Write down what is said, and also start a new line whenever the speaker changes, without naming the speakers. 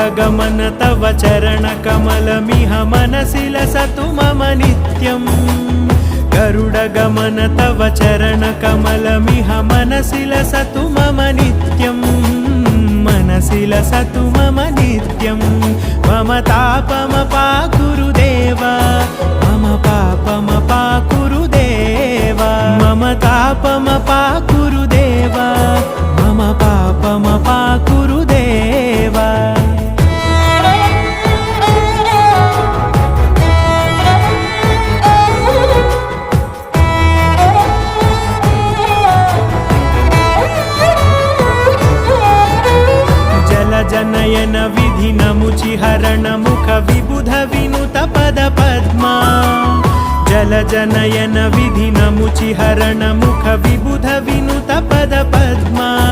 गरुडगमन तव चरणकमलमिह मनसि लसतु मम नित्यम् गरुडगमन तव चरणकमलमिह मनसि लसतु मम नित्यम् मनसि लसतु मम नित्यम् मम तापमपाकुरु देव मम पापमपाकुरु देव मम तापमपाकुरु देव मम पापमपाकुरु देव जनयन विधिनमुचिहरण मुख विबुध विनुत पद पद्मा जल जनयन विधिनमुचिहरण मुख विबुध विनुत पद पद्मा।